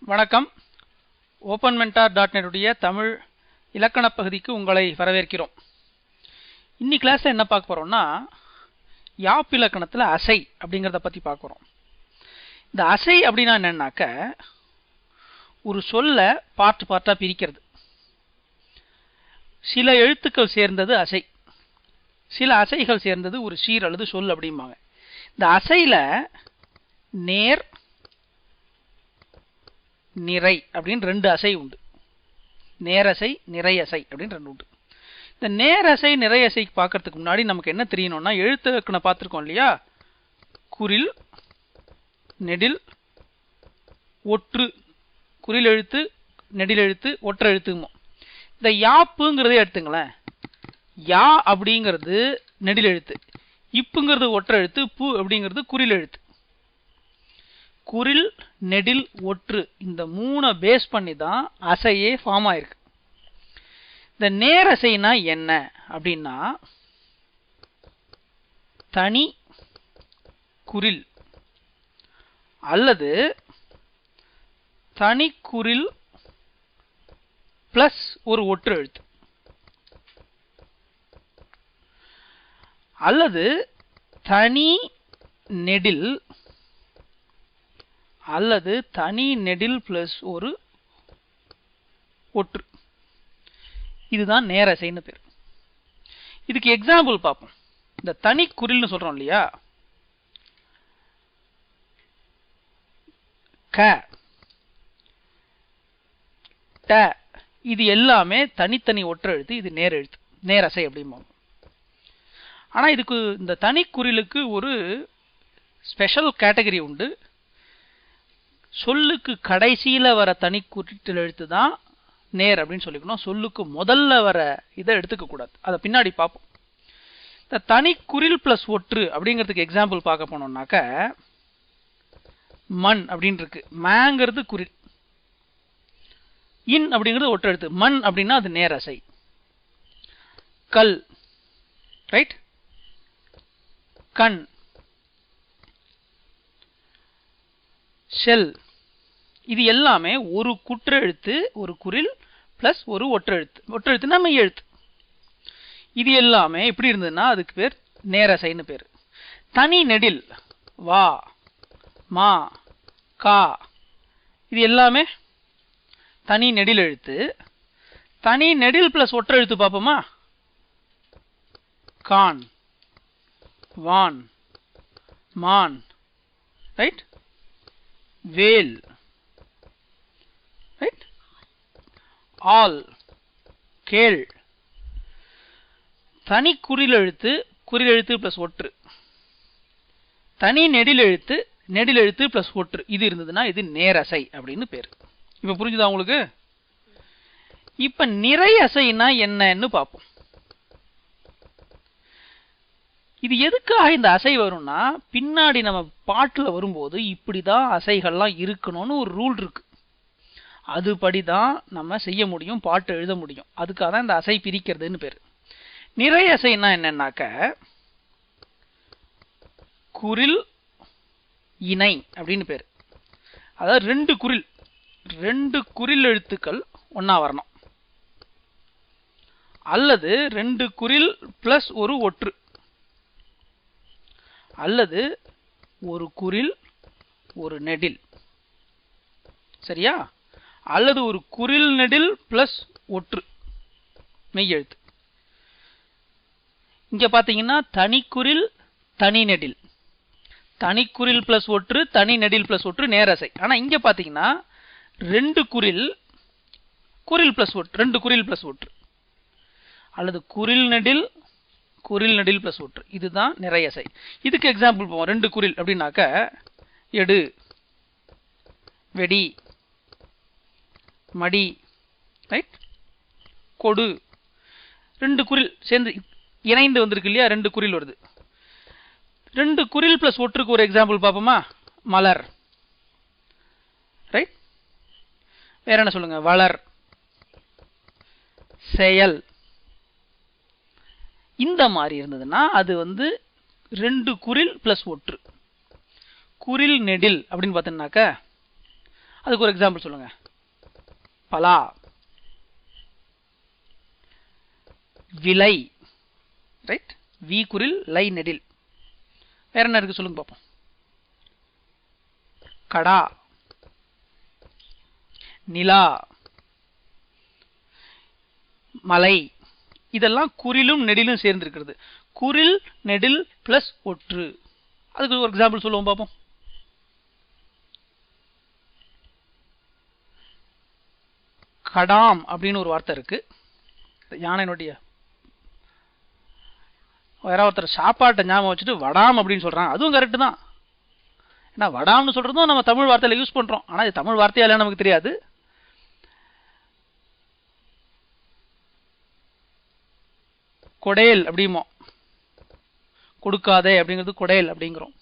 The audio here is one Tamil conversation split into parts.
வணக்கம். openmentor.net உடைய தமிழ் இலக்கண பகுதிக்கு உங்களை வரவேற்கிறோம். இன்னி கிளாஸ்ல என்ன பார்க்க போறோம்னா யாப்பு இலக்கணத்துல அசை அப்படிங்கறத பத்தி பார்க்க போறோம். இந்த அசை அப்படினா என்னன்னாக்க ஒரு சொல்ல பார்ட்டா பிரிக்கிறது. சில எழுத்துக்கள் சேர்ந்தது அசை, சில அசைகள் சேர்ந்தது ஒரு சீர் அல்லது சொல் அப்படிம்பாங்க. இந்த அசையில நேர் நிறை அப்படின்னு ரெண்டு அசை உண்டு. நேரசை நிறையசை அப்படின்னு ரெண்டு உண்டு. இந்த நேரசை நிறையசைக்கு பார்க்கறதுக்கு முன்னாடி நமக்கு என்ன தெரியணும்னா எழுத்து இலக்கணம் பார்த்துருக்கோம் இல்லையா? குறில் நெடில் ஒற்று, குறில் எழுத்து நெடில் எழுத்து ஒற்ற எழுத்துமோ. இந்த யாப்புங்கிறதே எடுத்துங்களேன். யா அப்படிங்கிறது நெடில் எழுத்து, இப்புங்கிறது ஒற்ற எழுத்து, பு அப்படிங்கிறது குறில் எழுத்து. குறில் நெடில் ஒற்று இந்த மூணை பேஸ் பண்ணி தான் அசையே ஃபார்ம் ஆயிருக்கு. இந்த நேரசைனா என்ன அப்படின்னா தனி குறில் அல்லது தனி குறில் பிளஸ் ஒரு ஒற்று எழுத்து அல்லது தனி நெடில் அல்லது தனி நெடில் பிளஸ் ஒரு ஒற்று. இதுதான் நேரசைன்னு பேர். இதுக்கு எக்ஸாம்பிள் பார்ப்போம். இந்த தனி குறில்னு சொல்றோம் இல்லையா? க ட இது எல்லாமே தனித்தனி ஒற்று எழுத்து. இது நேர் எழுத்து, நேரசை அப்படிம்பாங்க. ஆனா இதுக்கு இந்த தனி குறிலுக்கு ஒரு ஸ்பெஷல் கேட்டகரி உண்டு. சொல்லுக்கு கடைசியில வர தனி குறில் எழுத்து தான் நேர் அப்படின்னு சொல்லிக்கணும். சொல்லுக்கு முதல்ல வர இதை எடுத்துக்க கூடாது. அதை பின்னாடி பார்ப்போம். இந்த தனி குறில் பிளஸ் ஒற்று அப்படிங்கிறதுக்கு எக்ஸாம்பிள் பார்க்க போனோம்னாக்க மண் அப்படின்னு இருக்கு. மேங்கிறது குறில், இன் அப்படிங்கிறது ஒற்று எழுத்து. மண் அப்படின்னா அது நேரசை. கல் ரைட், கண், ஷெல் இது எல்லாமே ஒரு குற்றெழுத்து ஒரு குறில் பிளஸ் ஒரு ஒற்றெழுத்து. ஒற்றெழுத்துனா மெய் எழுத்து. இது எல்லாமே எப்படி இருந்ததுன்னா அதுக்கு பேர் நேரசைன்னு பேர். தனி நெடில் வா மா கா இது எல்லாமே தனி நெடில் எழுத்து. தனி நெடில் பிளஸ் ஒற்றெழுத்து பார்ப்போமா? கான் வான் மான் ரைட், வேல் ரைட், ஆல் கேள். தனி குறில் எழுத்து குறில் எழுத்து பிளஸ் ஒற்று, தனி நெடில் எழுத்து நெடில் எழுத்து பிளஸ் ஒற்று இது இருந்ததுன்னா இது நேரசை அப்படின்னு பேரு. இப்ப புரிஞ்சுதா உங்களுக்கு? இப்ப நிறை அசைனா என்னன்னு பார்ப்போம். இது எதுக்காக இந்த அசை வரும்னா பின்னாடி நம்ம பாட்டுல வரும்போது இப்படிதான் அசைகள்லாம் இருக்கணும்னு ஒரு ரூல் இருக்கு. அதுபடிதான் நம்ம செய்ய முடியும், பாட்டு எழுத முடியும். அதுக்காக தான் இந்த அசை பிரிக்கிறதுன்னு பேரு. நிறை அசைனா என்னன்னாக்க குறில் இணை அப்படின்னு பேரு. அதாவது ரெண்டு குறில் எழுத்துக்கள் ஒன்னா வரணும் அல்லது ரெண்டு குறில் பிளஸ் ஒரு ஒற்று அல்லது ஒரு குறில் ஒரு நெடில், சரியா? அல்லது ஒரு குறில் நெடில் பிளஸ் ஒற்று மெய் எழுத்து. இங்க பாத்தீங்கன்னா தனி குறில் தனி நெடில், தனி குறில் பிளஸ் ஒற்று தனி நெடில் பிளஸ் ஒற்று நேரசை. ஆனா இங்க பாத்தீங்கன்னா ரெண்டு குறில் குறில் பிளஸ் ஒற்று, ரெண்டு குறில் பிளஸ் ஒற்று அல்லது குறில் நெடில் பிளஸ் ஒற்று. இதுதான் நிறையசை. இதுக்கு எக்ஸாம்பிள் போவோம். ரெண்டு குறில் அப்படின்னாக்க எடு வெடி மடி ரைட், கொடு. ரெண்டு குறில் சேர்ந்து இணைந்து வந்திருக்கு இல்லையா? ரெண்டு குறில் வருது. ரெண்டு குறில் பிளஸ் ஒற்றுக்கு ஒரு எக்ஸாம்பிள் பார்ப்போமா? மலர் ரைட், வேற என்ன சொல்லுங்க? வளர், செயல். இந்த மாதிரி இருந்ததுன்னா அது ரெண்டு குறில் பிளஸ் ஒற்று. குறில் நெடில் அப்படின்னு பார்த்தீங்கன்னாக்க அதுக்கு ஒரு எக்ஸாம்பிள் சொல்லுங்க. பலா, விலை, ரைட், வி குரில் லை நெடில். வேற என்ன இருக்கு சொல்லுங்க பாப்போம். கடா, நிலா, மலை, இதெல்லாம் குறிலும் நெடிலும் சேர்ந்திருக்கிறது. குறில் நெடில் பிளஸ் ஒற்று. அதுக்கு ஒரு எக்ஸாம்பிள் சொல்லுவோம் பாப்போம். கடாம் அப்படின்னு ஒரு வார்த்தை இருக்கு. யானையினுடைய யாராவது ஒருத்தர் சாப்பாட்டை ஞாபகம் வச்சுட்டு வடாம் அப்படின்னு சொல்றாங்க. அதுவும் கரெக்ட் தான். ஏன்னா வடாம்னு சொல்றதும் நம்ம தமிழ் வார்த்தையில யூஸ் பண்றோம். ஆனா இது தமிழ் வார்த்தையால நமக்கு தெரியாது. கொடேல் அப்படிமோ, கொடுக்காதே அப்படிங்கிறது கொடேல் அப்படிங்கிறோம்.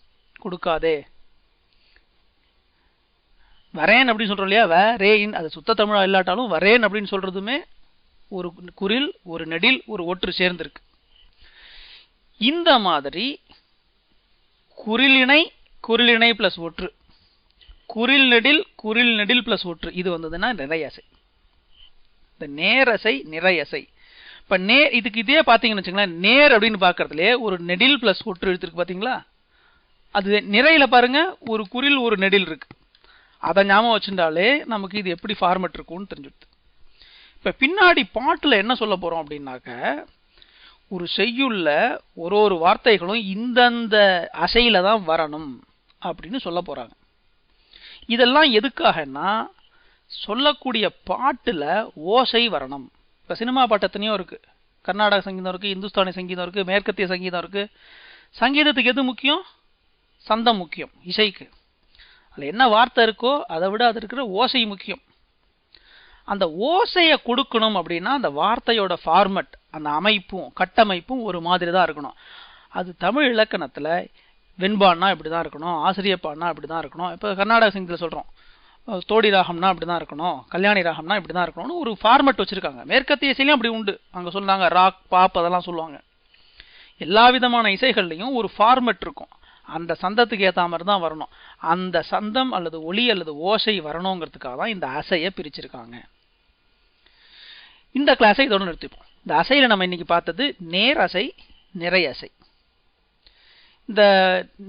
கொடுக்காதே. வரேன் அப்படின்னு சொல்றோம் இல்லையா, வரேன், அது சுத்த தமிழா இல்லாட்டாலும் வரேன் அப்படின்னு சொல்றதுமே ஒரு குறில், ஒரு நெடில், ஒரு ஒற்று சேர்ந்திருக்கு. இந்த மாதிரி குறிலிணை, குறிலிணை பிளஸ் ஒற்று, குறில் நெடில் பிளஸ் ஒற்று, இது வந்ததுன்னா நிறையசை. இந்த நேரசை நிறையசை. இப்ப இதுக்கு இதே பாத்தீங்கன்னு வச்சுங்களேன், நேர் அப்படின்னு பாக்குறதுல ஒரு நெடில் பிளஸ் ஒற்று எழுத்துருக்கு பாத்தீங்களா. அது நிறையில பாருங்க ஒரு குறில் ஒரு நெடில் இருக்கு. அதை ஞாபகம் வச்சுட்டாலே நமக்கு இது எப்படி ஃபார்மட் இருக்கும்னு தெரிஞ்சுடுது. இப்ப பின்னாடி பாட்டுல என்ன சொல்ல போறோம் அப்படின்னாக்க, ஒரு செய்யுள்ள ஒரு வார்த்தைகளும் இந்தந்த அசையில தான் வரணும் அப்படின்னு சொல்ல போறாங்க. இதெல்லாம் எதுக்காகனா சொல்லக்கூடிய பாட்டுல ஓசை வரணும். இப்ப சினிமா பாட்டு எத்தனையோ இருக்கு. கர்நாடக சங்கீதம் இருக்கு, இந்துஸ்தானி சங்கீதம் இருக்கு, மேற்கத்திய சங்கீதம் இருக்கு. சங்கீதத்துக்கு எது முக்கியம்? சந்தம் முக்கியம். இசைக்கு அதுல என்ன வார்த்தை இருக்கோ அதை விட அது இருக்கிற ஓசை முக்கியம். அந்த ஓசையை கொடுக்கணும் அப்படின்னா அந்த வார்த்தையோட ஃபார்மட், அந்த அமைப்பும் கட்டமைப்பும் ஒரு மாதிரி தான் இருக்கணும். அது தமிழ் இலக்கணத்துல வெண்பான்னா இப்படிதான் இருக்கணும், ஆசிரியப்பான்னா இப்படிதான் இருக்கணும். இப்ப கர்நாடக சங்கீதத்தில் சொல்றோம் தோடி ராகம்னா இப்படிதான் இருக்கணும், கல்யாணி ராகம்னா இப்படிதான் இருக்கணும்னு ஒரு ஃபார்மட் வச்சிருக்காங்க. மேற்கத்திய இசையிலும் அப்படி உண்டு. அங்க சொன்னாங்க ராக், பாப் அதெல்லாம் சொல்லுவாங்க. எல்லா விதமான இசைகள்லையும் ஒரு ஃபார்மட் இருக்கும். அந்த சந்தத்துக்கு ஏற்ற மாதிரி தான் வரணும். அந்த சந்தம் அல்லது ஒலி அல்லது ஓசை வரணுங்கிறதுக்காக தான் இந்த அசையை பிரிச்சிருக்காங்க. இந்த கிளாஸை இதோட நிறுத்திப்போம். இந்த அசையில நம்ம இன்னைக்கு பார்த்தது நேரசை, நிறையசை. இந்த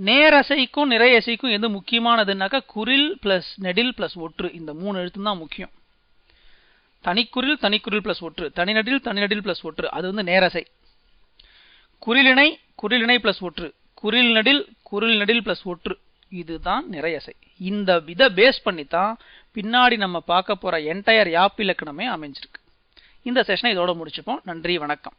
நேரசைக்கும் நிறையசைக்கும் எது முக்கியமானதுன்னாக்கா குறில் பிளஸ் நெடில் பிளஸ் ஒற்று, இந்த 3 எழுத்து தான் முக்கியம். தனிக்குறில் தனிக்குறில் பிளஸ் ஒற்று, தனிநெடில் பிளஸ் ஒற்று, அது வந்து நேரசை. குறிலிணை பிளஸ் ஒற்று, குறில் நெடில் பிளஸ் ஒற்று, இதுதான் நிறையசை. இந்த இதை பேஸ் பண்ணித்தான் பின்னாடி நம்ம பார்க்க போற என்டையர் யாப்பு இலக்கணமே அமைஞ்சிருக்கு. இந்த செஷனை இதோட முடிச்சுப்போம். நன்றி, வணக்கம்.